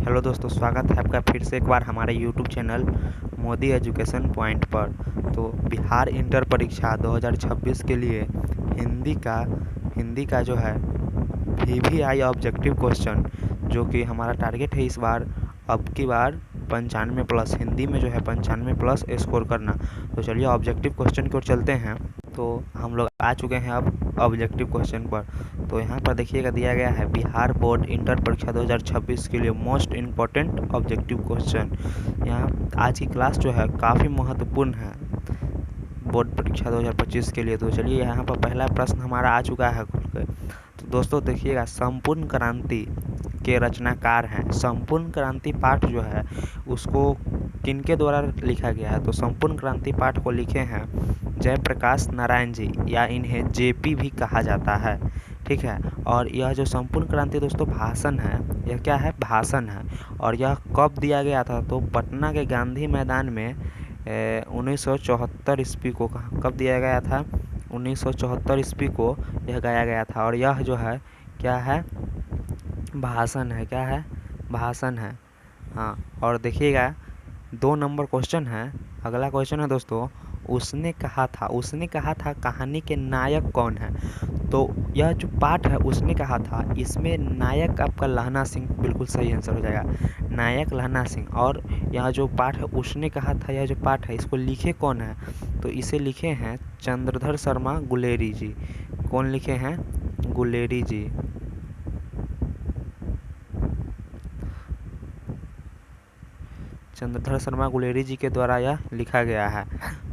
Hello दोस्तों, स्वागत है आपका फिर से एक बार हमारे YouTube channel Modi education point पर। तो बिहार इंटर परीक्षा 2026 के लिए हिंदी का जो है VVI ऑब्जेक्टिव क्वेश्चन, जो कि हमारा टारगेट है इस बार अब की बार 95 प्लस, हिंदी में जो है 95 प्लस स्कोर करना। तो चलिए ऑब्जेक्टिव क्वेश्चन की ओर चलते हैं। तो हम लोग आ चुके हैं अब ऑब्जेक्टिव क्वेश्चन पर। तो यहाँ पर देखिएगा दिया गया है बिहार बोर्ड इंटर परीक्षा 2026 के लिए मोस्ट इम्पोर्टेंट ऑब्जेक्टिव क्वेश्चन। यहाँ आज की क्लास जो है काफ़ी महत्वपूर्ण है बोर्ड परीक्षा 2025 के लिए। तो चलिए यहाँ पर पहला प्रश्न हमारा आ चुका है खुल के। तो दोस्तों देखिएगा, संपूर्ण क्रांति के रचनाकार हैं। संपूर्ण क्रांति पाठ जो है उसको किनके द्वारा लिखा गया है? तो संपूर्ण क्रांति पाठ को लिखे हैं जयप्रकाश नारायण जी, या इन्हें JP भी कहा जाता है। ठीक है। और यह जो संपूर्ण क्रांति दोस्तों भाषण है, यह क्या है? भाषण है। और यह कब दिया गया था? तो पटना के गांधी मैदान में 1974 ईस्वी को। कब दिया गया था? 1974 ईस्वी को यह गाया गया था। और यह जो है क्या है? भाषण है। क्या है? भाषण है। हाँ। और देखिएगा 2 नंबर क्वेश्चन है। अगला क्वेश्चन है दोस्तों, उसने कहा था कहानी के नायक कौन है? तो यह जो पाठ है उसने कहा था, इसमें नायक आपका लहना सिंह बिल्कुल सही आंसर हो जाएगा, नायक लहना सिंह। और यह जो पाठ है उसने कहा था, यह जो पाठ है इसको लिखे कौन है? तो इसे लिखे हैं चंद्रधर शर्मा गुलेरी जी। कौन लिखे हैं? गुलेरी जी। चंद्रधर शर्मा गुलेरी जी के द्वारा यह लिखा गया है।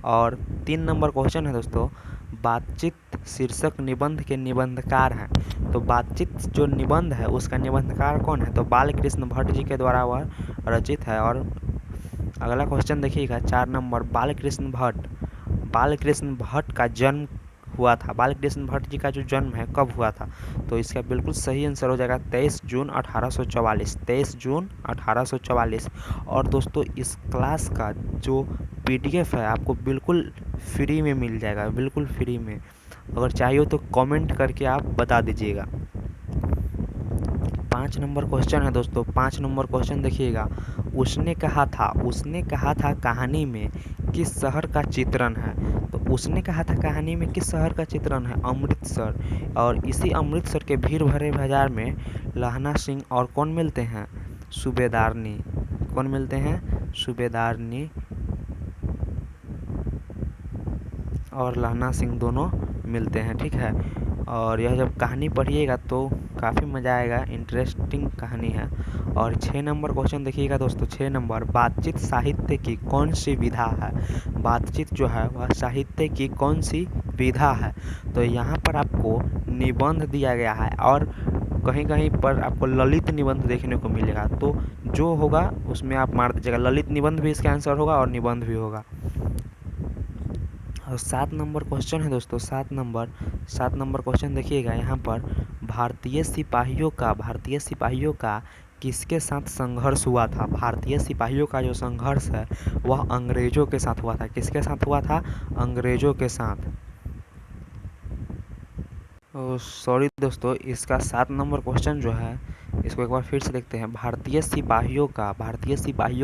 और 3 नंबर क्वेश्चन है दोस्तों, बातचीत शीर्षक निबंध के निबंधकार हैं। तो बातचीत जो निबंध है उसका निबंधकार कौन है? तो बालकृष्ण भट्ट जी के द्वारा वह रचित है। और अगला क्वेश्चन देखिएगा 4 नंबर, बालकृष्ण भट्ट का जन्म हुआ था। बालकृष्ण भट्ट जी का जो जन्म है कब हुआ था? तो इसका बिल्कुल सही आंसर हो जाएगा 23 जून 1844। 23 जून 1844। और दोस्तों इस क्लास का जो PDF है आपको बिल्कुल फ्री में मिल जाएगा, बिल्कुल फ्री में। अगर चाहिए तो कमेंट करके आप बता दीजिएगा। 5 नंबर क्वेश्चन है दोस्तों। 5 नंबर क्वेश्चन देखिएगा, उसने कहा था कहानी में किस शहर का चित्रण है? तो उसने कहा था कहानी में किस शहर का चित्रण है? अमृतसर। और इसी अमृतसर के भीड़ भरे बाजार में लहना सिंह और कौन मिलते हैं? सूबेदारनी। कौन मिलते हैं? सूबेदारनी और लहना सिंह दोनों मिलते हैं। ठीक है। और यह जब कहानी पढ़िएगा तो काफ़ी मज़ा आएगा, इंटरेस्टिंग कहानी है। और 6 नंबर क्वेश्चन देखिएगा दोस्तों। 6 नंबर, बातचीत साहित्य की कौन सी विधा है? बातचीत जो है वह साहित्य की कौन सी विधा है? तो यहाँ पर आपको निबंध दिया गया है और कहीं कहीं पर आपको ललित निबंध देखने को मिलेगा। तो जो होगा उसमें आप मार दीजिएगा, ललित निबंध भी इसका आंसर होगा और निबंध भी होगा। और 7 नंबर क्वेश्चन है दोस्तों। 7 नंबर क्वेश्चन देखिएगा यहाँ पर, भारतीय सिपाहियों का किसके साथ संघर्ष हुआ था? भारतीय सिपाहियों का जो संघर्ष है वह अंग्रेजों के साथ हुआ था। किसके साथ हुआ था? अंग्रेजों के साथ। सॉरी दोस्तों, इसका 7 नंबर क्वेश्चन जो है इसको एक बार फिर से देखते हैं। भारतीय सिपाहियों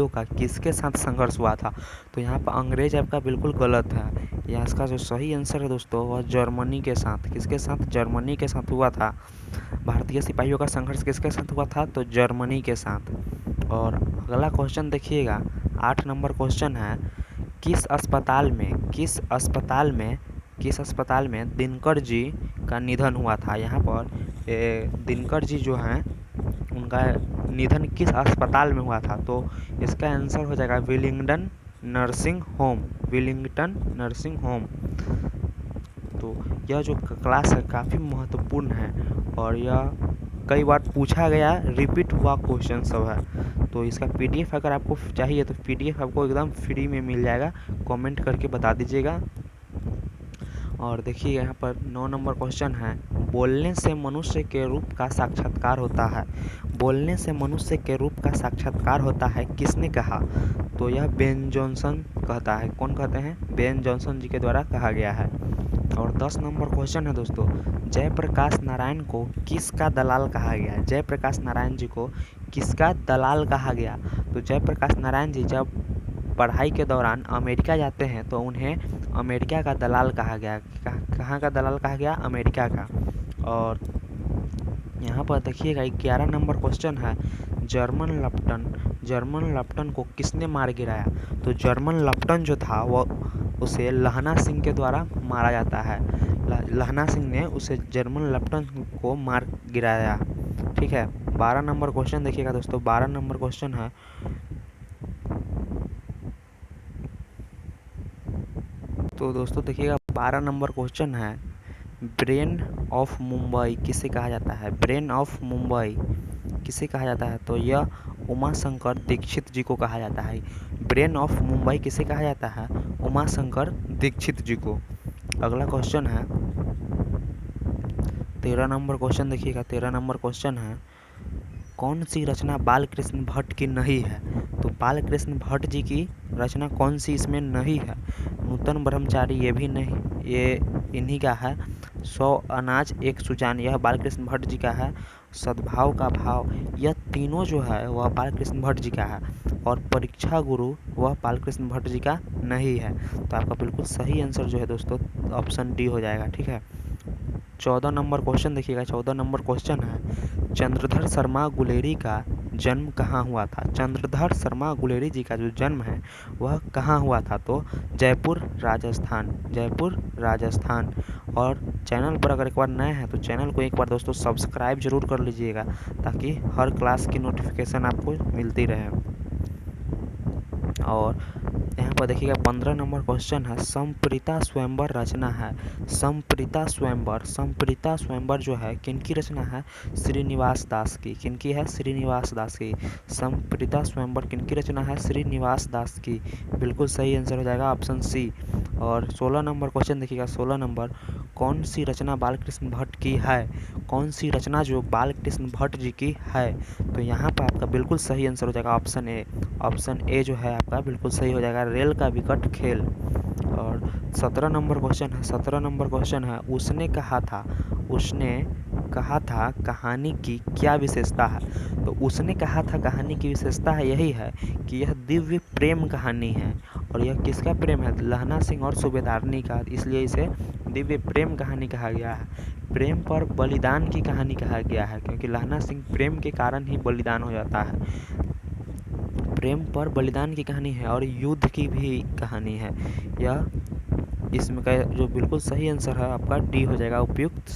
का किसके साथ संघर्ष हुआ था? तो यहाँ पर अंग्रेज आपका बिल्कुल गलत है। यहाँ इसका जो सही आंसर है दोस्तों वह जर्मनी के साथ। किसके साथ? जर्मनी के साथ हुआ था। भारतीय सिपाहियों का संघर्ष किसके साथ हुआ था? तो जर्मनी के साथ। और अगला क्वेश्चन देखिएगा, 8 नंबर क्वेश्चन है, किस अस्पताल में दिनकर जी का निधन हुआ था? यहाँ पर दिनकर जी जो हैं उनका निधन किस अस्पताल में हुआ था? तो इसका आंसर हो जाएगा विलिंगडन नर्सिंग होम। तो यह जो क्लास है काफ़ी महत्वपूर्ण है और यह कई बार पूछा गया, रिपीट हुआ क्वेश्चन सब है। तो इसका PDF अगर आपको चाहिए तो PDF आपको एकदम फ्री में मिल जाएगा, कमेंट करके बता दीजिएगा। और देखिए यहाँ पर 9 नंबर क्वेश्चन है, बोलने से मनुष्य के रूप का साक्षात्कार होता है किसने कहा? तो यह बेन जॉनसन कहता है। कौन कहते हैं? बेन जॉनसन जी के द्वारा कहा गया है। और 10 नंबर क्वेश्चन है दोस्तों, जयप्रकाश नारायण को किसका दलाल कहा गया? जयप्रकाश नारायण जी को किसका दलाल कहा गया? तो जयप्रकाश नारायण जी जब पढ़ाई के दौरान अमेरिका जाते हैं तो उन्हें अमेरिका का दलाल कहा गया। कहाँ का दलाल कहा गया? अमेरिका का। और यहाँ पर देखिएगा 11 नंबर क्वेश्चन है, जर्मन लप्टन को किसने मार गिराया? तो जर्मन लप्टन जो था वह उसे लहना सिंह के द्वारा मारा जाता है। लहना सिंह ने उसे जर्मन लप्टन को मार गिराया। ठीक है। 12 नंबर क्वेश्चन देखिएगा दोस्तों, 12 नंबर क्वेश्चन है, तो दोस्तों देखिएगा 12 नंबर क्वेश्चन है, ब्रेन ऑफ मुंबई किसे कहा जाता है? ब्रेन ऑफ मुंबई किसे कहा जाता है? तो यह उमा शंकर दीक्षित जी को कहा जाता है। ब्रेन ऑफ मुंबई किसे कहा जाता है? उमा शंकर दीक्षित जी को। अगला क्वेश्चन है 13 नंबर क्वेश्चन देखिएगा, 13 नंबर क्वेश्चन है, कौन सी रचना बालकृष्ण भट्ट की नहीं है? तो बालकृष्ण भट्ट जी की रचना कौन सी इसमें नहीं है? नूतन ब्रह्मचारी ये भी नहीं, ये इन्हीं का है। 100 अनाज एक सुजान यह बालकृष्ण भट्ट जी का है। सद्भाव का भाव यह तीनों जो है वह बालकृष्ण भट्ट जी का है। और परीक्षा गुरु वह बालकृष्ण भट्ट जी का नहीं है। तो आपका बिल्कुल सही आंसर जो है दोस्तों ऑप्शन डी हो जाएगा। ठीक है। 14 नंबर क्वेश्चन देखिएगा, 14 नंबर क्वेश्चन है, चंद्रधर शर्मा गुलेरी का जन्म कहाँ हुआ था? चंद्रधर शर्मा गुलेरी जी का जो जन्म है वह कहाँ हुआ था? तो जयपुर राजस्थान, जयपुर राजस्थान। और चैनल पर अगर एक बार नए हैं तो चैनल को एक बार दोस्तों सब्सक्राइब जरूर कर लीजिएगा ताकि हर क्लास की नोटिफिकेशन आपको मिलती रहे। और यहाँ पर देखिएगा 15 नंबर क्वेश्चन है, संप्रीता स्वयंवर रचना है। संप्रीता स्वयंवर जो है किनकी रचना है? श्रीनिवास दास की। किनकी है? श्रीनिवास दास की। संप्रीता स्वयंवर किनकी रचना है? श्रीनिवास दास की। बिल्कुल सही आंसर हो जाएगा ऑप्शन सी। और 16 नंबर क्वेश्चन देखिएगा, 16 नंबर, कौन सी रचना बालकृष्ण भट्ट की है? कौन सी रचना जो बालकृष्ण भट्ट जी की है? तो यहाँ पर आपका बिल्कुल सही आंसर हो जाएगा ऑप्शन ए। ऑप्शन ए जो है आपका बिल्कुल सही हो जाएगा, रेल का विकट खेल। और 17 नंबर क्वेश्चन है, 17 नंबर क्वेश्चन है, उसने कहा था कहानी की क्या विशेषता है? तो उसने कहा था कहानी की विशेषता है यही है कि यह दिव्य प्रेम कहानी है। और यह किसका प्रेम है? लहना सिंह और सूबेदारनी का, इसलिए इसे दिव्य प्रेम कहानी कहा गया है। प्रेम पर बलिदान की कहानी कहा गया है क्योंकि लहना सिंह प्रेम के कारण ही बलिदान हो जाता है। प्रेम पर बलिदान की कहानी है और युद्ध की भी कहानी है। यह इसमें का जो बिल्कुल सही आंसर है आपका डी हो जाएगा, उपयुक्त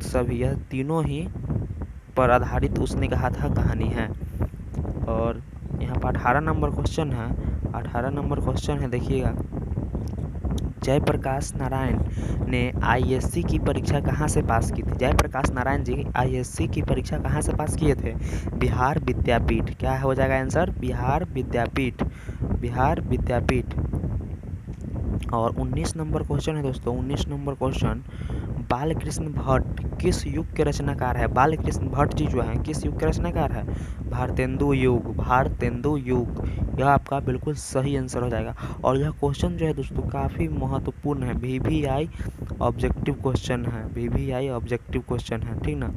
सभी। यह तीनों ही पर आधारित उसने कहा था कहानी है। और यहाँ पर 18 नंबर क्वेश्चन है, 18 नंबर क्वेश्चन है देखिएगा, जयप्रकाश नारायण ने आईएससी की परीक्षा कहाँ से पास की थी? जयप्रकाश नारायण जी आईएससी की परीक्षा कहाँ से पास किए थे? बिहार विद्यापीठ। क्या हो जाएगा आंसर? बिहार विद्यापीठ, बिहार विद्यापीठ। और 19 नंबर क्वेश्चन है दोस्तों, 19 नंबर क्वेश्चन, बालकृष्ण भट्ट किस युग के रचनाकार है? बालकृष्ण भट्ट जी जो हैं किस युग के रचनाकार है? भारतेंदु युग, भारतेंदु युग। यह आपका बिल्कुल सही आंसर हो जाएगा। और यह क्वेश्चन जो है दोस्तों काफ़ी महत्वपूर्ण है, वीवीआई ऑब्जेक्टिव क्वेश्चन है, वीवीआई ऑब्जेक्टिव क्वेश्चन है, ठीक ना।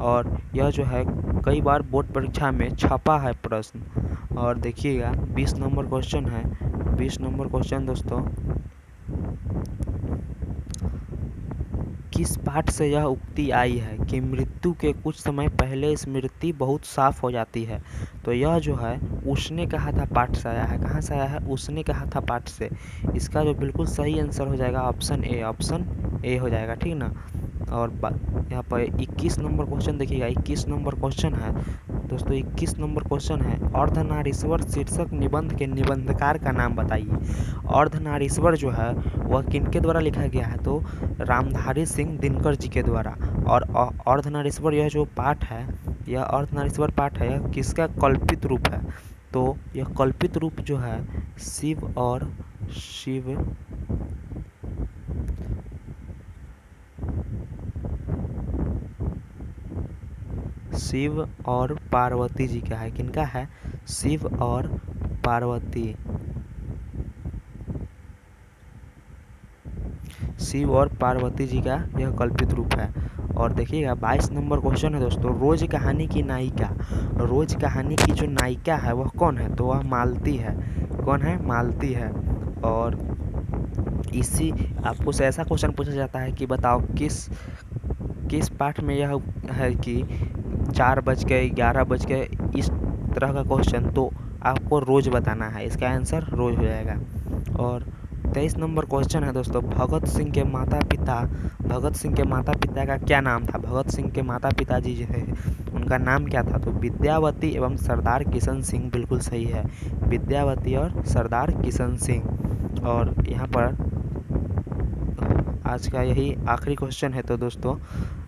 और यह जो है कई बार बोर्ड परीक्षा में छपा है प्रश्न। और देखिएगा 20 नंबर क्वेश्चन है, 20 नंबर क्वेश्चन दोस्तों, किस पाठ से यह उक्ति आई है कि मृत्यु के कुछ समय पहले स्मृति बहुत साफ हो जाती है? तो यह जो है उसने कहा था पाठ से आया है। कहाँ से आया है? उसने कहा था पाठ से। इसका जो बिल्कुल सही आंसर हो जाएगा ऑप्शन ए, ऑप्शन ए हो जाएगा, ठीक ना। और यहाँ पर 21 नंबर क्वेश्चन देखिएगा, 21 नंबर क्वेश्चन है दोस्तों, 21 नंबर क्वेश्चन है, अर्धनारीश्वर शीर्षक निबंध के निबंधकार का नाम बताइए। अर्धनारीश्वर जो है वह किनके द्वारा लिखा गया है? तो रामधारी सिंह दिनकर जी के द्वारा। और अर्धनारीश्वर यह जो पाठ है, यह अर्धनारीश्वर पाठ है, यह किसका कल्पित रूप है? तो यह कल्पित रूप जो है शिव और पार्वती जी का है। किनका है? शिव और शिव और पार्वती जी का यह कल्पित रूप है। और देखिएगा 22 नंबर क्वेश्चन है दोस्तों, रोज कहानी की नायिका, रोज कहानी की जो नायिका है वह कौन है? तो वह मालती है। कौन है? मालती है। और इसी आपको से ऐसा क्वेश्चन पूछा जाता है कि बताओ किस किस पाठ में यह है कि 4 बज के 11 बज के इस तरह का क्वेश्चन, तो आपको रोज़ बताना है, इसका आंसर रोज़ हो जाएगा। और 23 नंबर क्वेश्चन है दोस्तों, भगत सिंह के माता पिता का क्या नाम था? भगत सिंह के माता पिता जी जो है उनका नाम क्या था? तो विद्यावती एवं सरदार किशन सिंह बिल्कुल सही है, विद्यावती और सरदार किशन सिंह। और यहाँ पर आज का यही आखिरी क्वेश्चन है। तो दोस्तों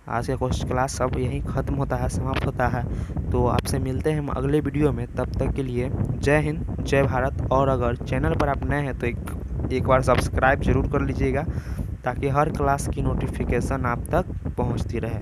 आज का क्लास सब यहीं ख़त्म होता है, समाप्त होता है। तो आपसे मिलते हैं हम अगले वीडियो में, तब तक के लिए जय हिंद, जय भारत। और अगर चैनल पर आप नए हैं तो एक बार सब्सक्राइब ज़रूर कर लीजिएगा, ताकि हर क्लास की नोटिफिकेशन आप तक पहुंचती रहे।